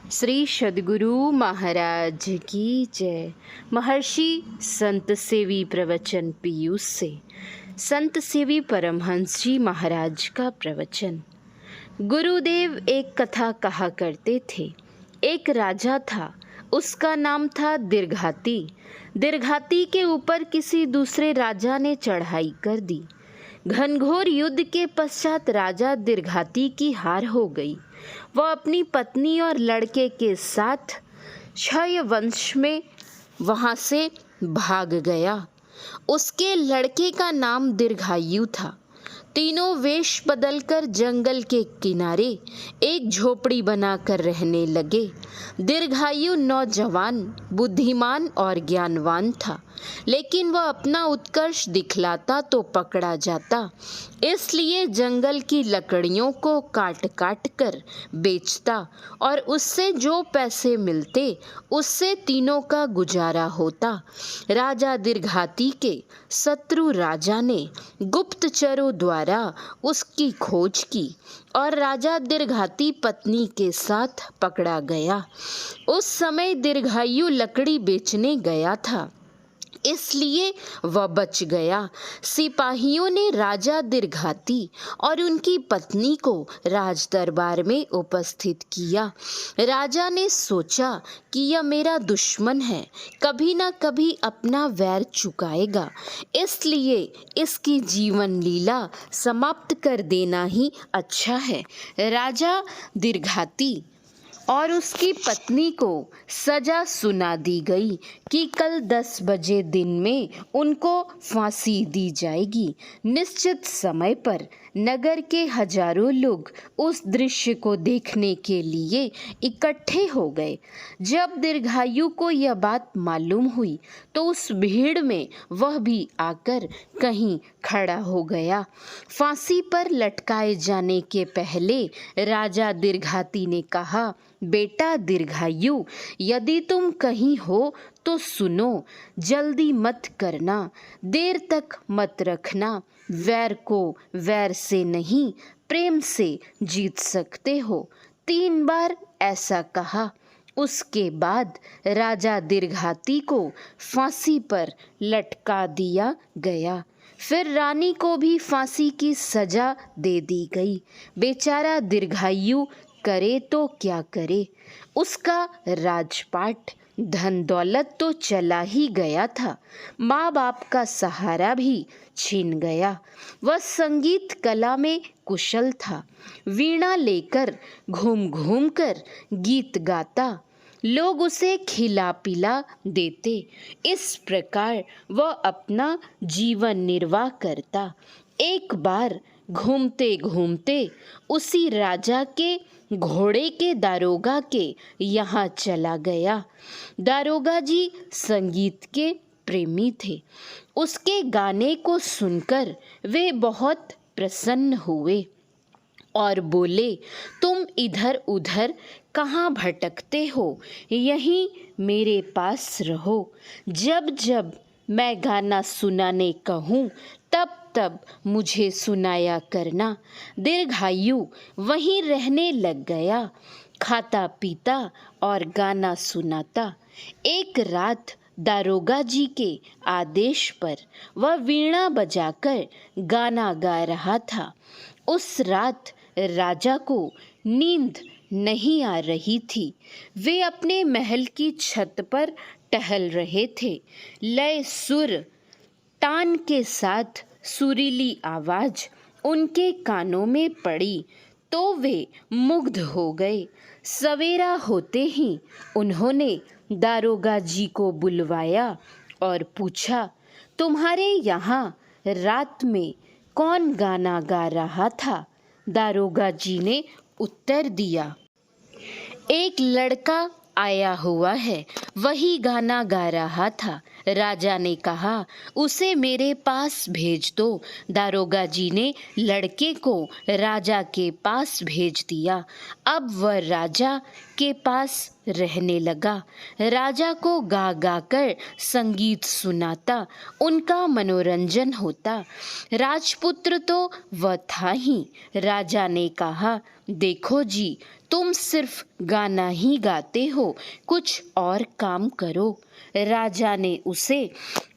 श्री सद्गुरु महाराज की जय। महर्षि संत सेवी प्रवचन पीयूष से संत सेवी परमहंस जी महाराज का प्रवचन। गुरुदेव एक कथा कहा करते थे। एक राजा था, उसका नाम था दीर्घाती। दीर्घाती के ऊपर किसी दूसरे राजा ने चढ़ाई कर दी। घनघोर युद्ध के पश्चात राजा दीर्घाती की हार हो गई। वह अपनी पत्नी और लड़के के साथ क्षय वंश में वहां से भाग गया। उसके लड़के का नाम दीर्घायु था। तीनों वेश बदलकर जंगल के किनारे एक झोपड़ी बनाकर रहने लगे। दीर्घायु नौजवान, बुद्धिमान और ज्ञानवान था, लेकिन वह अपना उत्कर्ष दिखलाता तो पकड़ा जाता। इसलिए जंगल की लकड़ियों को काट काट कर बेचता और उससे जो पैसे मिलते उससे तीनों का गुजारा होता। राजा दीर्घाती के शत्रु राजा ने गुप्तचरों द्वारा उसकी खोज की और राजा दीर्घाती पत्नी के साथ पकड़ा गया। उस समय दीर्घायु लकड़ी बेचने गया था, इसलिए वह बच गया। सिपाहियों ने राजा दीर्घाती और उनकी पत्नी को राज दरबार में उपस्थित किया। राजा ने सोचा कि यह मेरा दुश्मन है, कभी ना कभी अपना वैर चुकाएगा, इसलिए इसकी जीवन लीला समाप्त कर देना ही अच्छा है। राजा दीर्घाती और उसकी पत्नी को सजा सुना दी गई कि कल 10 बजे दिन में उनको फांसी दी जाएगी। निश्चित समय पर नगर के हजारों लोग उस दृश्य को देखने के लिए इकट्ठे हो गए। जब दीर्घायु को यह बात मालूम हुई तो उस भीड़ में वह भी आकर कहीं खड़ा हो गया। फांसी पर लटकाए जाने के पहले राजा दीर्घाती ने कहा, बेटा दीर्घायु, यदि तुम कहीं हो तो सुनो, जल्दी मत करना, देर तक मत रखना। वैर को वैर से नहीं, प्रेम से जीत सकते हो। 3 बार ऐसा कहा। उसके बाद राजा दीर्घाती को फांसी पर लटका दिया गया। फिर रानी को भी फांसी की सजा दे दी गई। बेचारा दीर्घायु करे तो क्या करे, उसका राजपाट धन दौलत तो चला ही गया था, माँ बाप का सहारा भी छीन गया। वह संगीत कला में कुशल था, वीणा लेकर घूम घूम कर गीत गाता, लोग उसे खिला पिला देते। इस प्रकार वह अपना जीवन निर्वाह करता। एक बार घूमते घूमते उसी राजा के घोड़े के दारोगा के यहाँ चला गया। दारोगा जी संगीत के प्रेमी थे। उसके गाने को सुनकर वे बहुत प्रसन्न हुए और बोले, तुम इधर उधर कहाँ भटकते हो, यहीं मेरे पास रहो। जब जब मैं गाना सुनाने कहूँ तब तब मुझे सुनाया करना। दीर्घायु वहीं रहने लग गया, खाता पीता और गाना सुनाता। एक रात दारोगा जी के आदेश पर वह वीणा बजाकर गाना गा रहा था। उस रात राजा को नींद नहीं आ रही थी। वे अपने महल की छत पर टहल रहे थे। लय सुर तान के साथ सुरीली आवाज उनके कानों में पड़ी तो वे मुग्ध हो गए। सवेरा होते ही उन्होंने दारोगा जी को बुलवाया और पूछा, तुम्हारे यहाँ रात में कौन गाना गा रहा था? दारोगा जी ने उत्तर दिया, एक लड़का आया हुआ है, वही गाना गा रहा था। राजा ने कहा, उसे मेरे पास भेज दो। दारोगा जी ने लड़के को राजा के पास भेज दिया। अब वह राजा के पास रहने लगा। राजा को गा गा कर संगीत सुनाता, उनका मनोरंजन होता। राजपुत्र तो वह था ही। राजा ने कहा, देखो जी, तुम सिर्फ गाना ही गाते हो, कुछ और काम करो। राजा ने उसे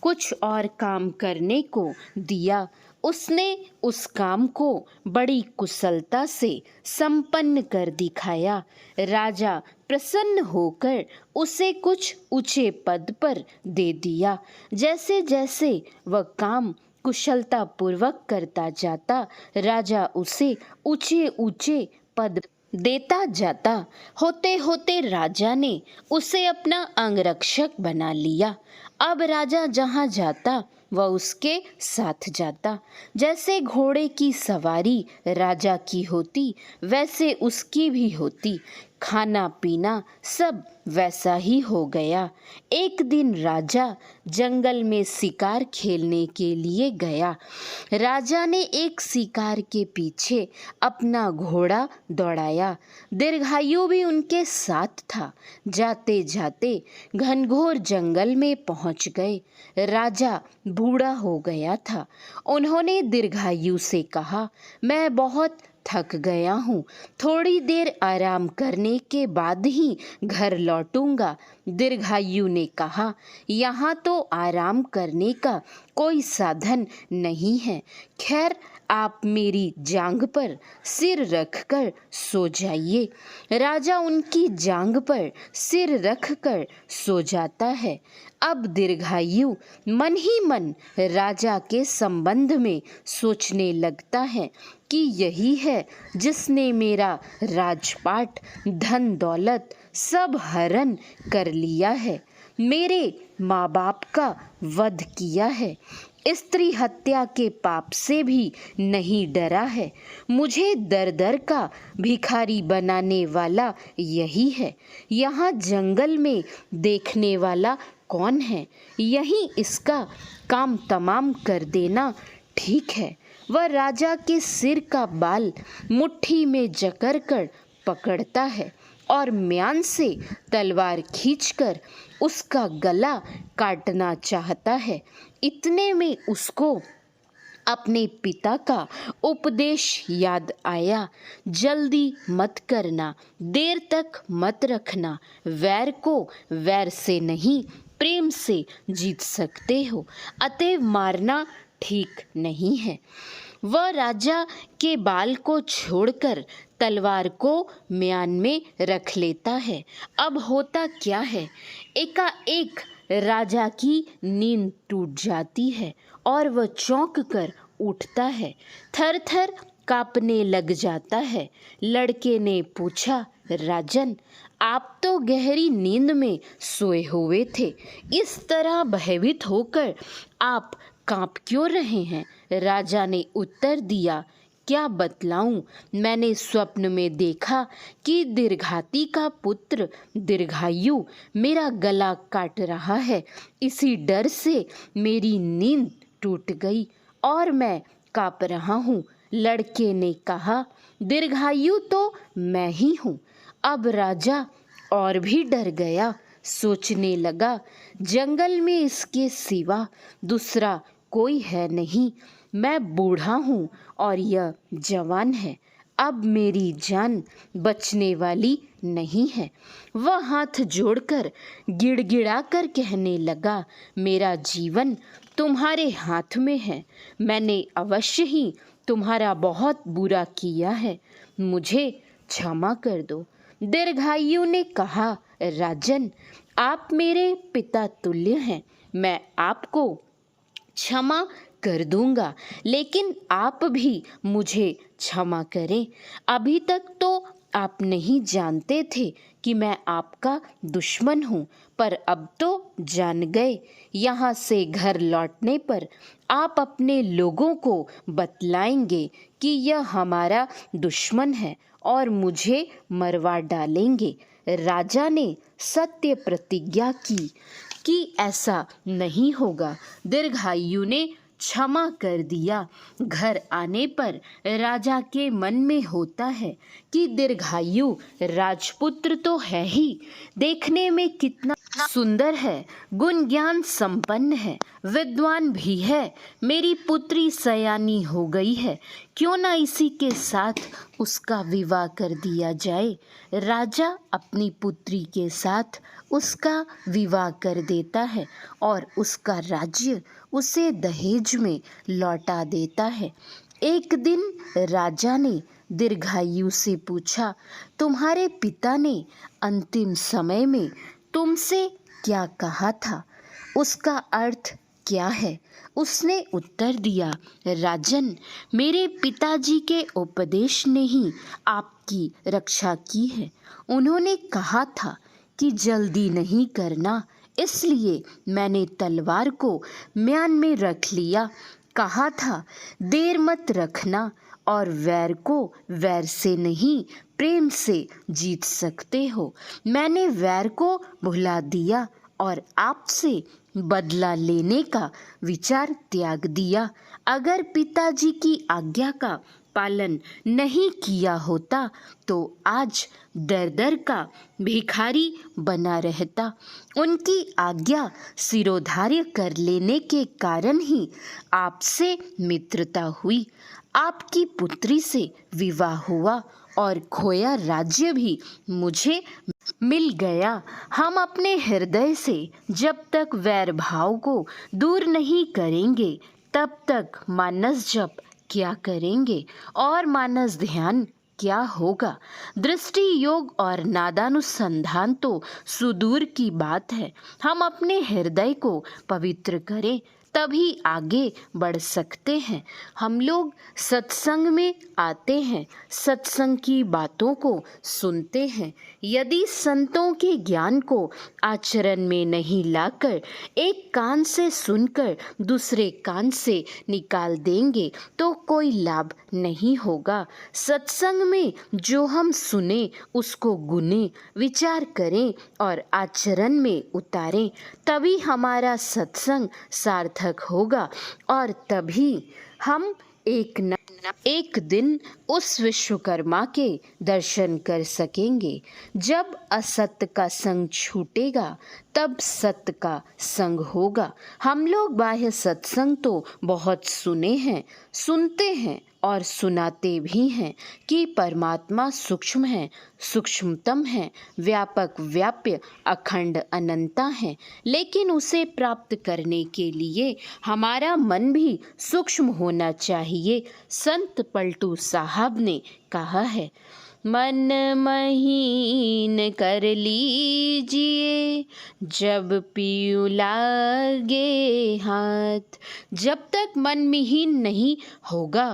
कुछ और काम करने को दिया। उसने उस काम को बड़ी कुशलता से संपन्न कर दिखाया। राजा प्रसन्न होकर उसे कुछ ऊंचे पद पर दे दिया। जैसे जैसे वह काम कुशलता पूर्वक करता जाता, राजा उसे ऊंचे ऊंचे पद देता जाता। होते होते राजा ने उसे अपना अंगरक्षक बना लिया। अब राजा जहाँ जाता वह उसके साथ जाता। जैसे घोड़े की सवारी राजा की होती, वैसे उसकी भी होती। खाना पीना सब वैसा ही हो गया। एक दिन राजा जंगल में शिकार खेलने के लिए गया। राजा ने एक शिकार के पीछे अपना घोड़ा दौड़ाया। दीर्घायु भी उनके साथ था। जाते जाते घनघोर जंगल में पहुंच गए। राजा बूढ़ा हो गया था। उन्होंने दीर्घायु से कहा, मैं बहुत थक गया हूँ, थोड़ी देर आराम करने के बाद ही घर लौटूंगा। दीर्घायु ने कहा, यहाँ तो आराम करने का कोई साधन नहीं है। खैर, आप मेरी जांघ पर सिर रखकर सो जाइए। राजा उनकी जांघ पर सिर रखकर सो जाता है। अब दीर्घायु मन ही मन राजा के संबंध में सोचने लगता है कि यही है जिसने मेरा राजपाट, धन दौलत सब हरण कर लिया है, मेरे माँ बाप का वध किया है, स्त्री हत्या के पाप से भी नहीं डरा है। मुझे दर दर का भिखारी बनाने वाला यही है। यहाँ जंगल में देखने वाला कौन है? यही इसका काम तमाम कर देना ठीक है। वह राजा के सिर का बाल मुट्ठी में जकड़ कर पकड़ता है और म्यान से तलवार खींचकर उसका गला काटना चाहता है। इतने में उसको अपने पिता का उपदेश याद आया, जल्दी मत करना, देर तक मत रखना, वैर को वैर से नहीं प्रेम से जीत सकते हो, अतएव मारना ठीक नहीं है। वह राजा के बाल को छोड़कर तलवार को म्यान में रख लेता है। अब होता क्या है, एकाएक राजा की नींद टूट जाती है और वह चौंक कर उठता है, थर थर कांपने लग जाता है। लड़के ने पूछा, राजन, आप तो गहरी नींद में सोए हुए थे, इस तरह भयभीत होकर आप कांप क्यों रहे हैं? राजा ने उत्तर दिया, क्या बतलाऊं, मैंने स्वप्न में देखा कि दीर्घाती का पुत्र दीर्घायु मेरा गला काट रहा है। इसी डर से मेरी नींद टूट गई और मैं कांप रहा हूँ। लड़के ने कहा, दीर्घायु तो मैं ही हूँ। अब राजा और भी डर गया। सोचने लगा, जंगल में इसके सिवा दूसरा कोई है नहीं। मैं बूढ़ा हूँ और यह जवान है, अब मेरी जान बचने वाली नहीं है। वह हाथ जोड़कर गिड़गिड़ाकर कहने लगा, मेरा जीवन तुम्हारे हाथ में है। मैंने अवश्य ही तुम्हारा बहुत बुरा किया है, मुझे क्षमा कर दो। दीर्घायु ने कहा, राजन, आप मेरे पिता तुल्य हैं, मैं आपको क्षमा कर दूंगा, लेकिन आप भी मुझे क्षमा करें। अभी तक तो आप नहीं जानते थे कि मैं आपका दुश्मन हूँ, पर अब तो जान गए। यहाँ से घर लौटने पर आप अपने लोगों को बतलाएंगे कि यह हमारा दुश्मन है और मुझे मरवा डालेंगे। राजा ने सत्य प्रतिज्ञा की। कि ऐसा नहीं होगा। दीर्घायु ने क्षमा कर दिया। घर आने पर राजा के मन में होता है कि दीर्घायु राजपुत्र तो है ही, देखने में कितना सुंदर है, गुण ज्ञान संपन्न है, विद्वान भी है। मेरी पुत्री सयानी हो गई है, क्यों ना इसी के साथ उसका विवाह कर दिया जाए। राजा अपनी पुत्री के साथ उसका विवाह कर देता है और उसका राज्य उसे दहेज में लौटा देता है। एक दिन राजा ने दीर्घायु से पूछा, तुम्हारे पिता ने अंतिम समय में तुमसे क्या कहा था? उसका अर्थ क्या है? उसने उत्तर दिया, राजन, मेरे पिताजी के उपदेश ने ही आपकी रक्षा की है। उन्होंने कहा था कि जल्दी नहीं करना, इसलिए मैंने तलवार को म्यान में रख लिया। कहा था देर मत रखना, और वैर को वैर से नहीं प्रेम से जीत सकते हो। मैंने वैर को भुला दिया और आपसे बदला लेने का विचार त्याग दिया। अगर पिताजी की आज्ञा का पालन नहीं किया होता तो आज दर दर का भिखारी बना रहता। उनकी आज्ञा सिरोधार्य कर लेने के कारण ही आपसे मित्रता हुई, आपकी पुत्री से विवाह हुआ और खोया राज्य भी मुझे मिल गया। हम अपने हृदय से जब तक वैर भाव को दूर नहीं करेंगे तब तक मानस जप क्या करेंगे और मानस ध्यान क्या होगा। दृष्टि योग और नादानुसंधान तो सुदूर की बात है। हम अपने हृदय को पवित्र करें तभी आगे बढ़ सकते हैं। हम लोग सत्संग में आते हैं, सत्संग की बातों को सुनते हैं। यदि संतों के ज्ञान को आचरण में नहीं लाकर एक कान से सुनकर दूसरे कान से निकाल देंगे तो कोई लाभ नहीं होगा। सत्संग में जो हम सुने उसको गुने, विचार करें और आचरण में उतारें, तभी हमारा सत्संग सार्थक होगा और तभी हम एक दिन उस विश्वकर्मा के दर्शन कर सकेंगे। जब असत्य का संग छूटेगा तब सत्य का संग होगा। हम लोग बाह्य सत्संग तो बहुत सुने हैं, सुनते हैं और सुनाते भी हैं कि परमात्मा सूक्ष्म है, सूक्ष्मतम है, व्यापक व्याप्य अखंड अनंता है। लेकिन उसे प्राप्त करने के लिए हमारा मन भी सूक्ष्म होना चाहिए। संत पलटू साहब ने कहा है, मन महीन कर लीजिए जब पीऊ लागे हाथ। जब तक मन महीन नहीं होगा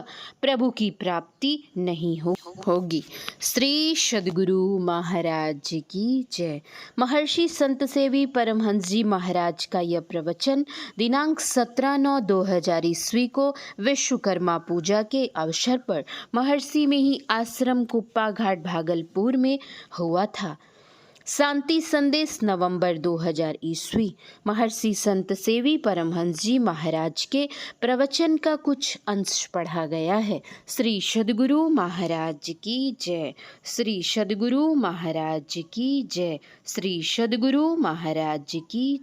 प्रभु की प्राप्ति नहीं होगी। श्री सद्गुरु महाराज की जय। महर्षि संत सेवी परमहंस जी महाराज का यह प्रवचन दिनांक 17/9/2000 ईस्वी को विश्वकर्मा पूजा के अवसर पर महर्षि में ही आश्रम कुप्पा घाट भागलपुर में हुआ था। शांति संदेश नवंबर 2000 ईस्वी। महर्षि संत सेवी परमहंस जी महाराज के प्रवचन का कुछ अंश पढ़ा गया है। श्री सद्गुरु महाराज की जय। श्री सद्गुरु महाराज की जय। श्री सद्गुरु महाराज की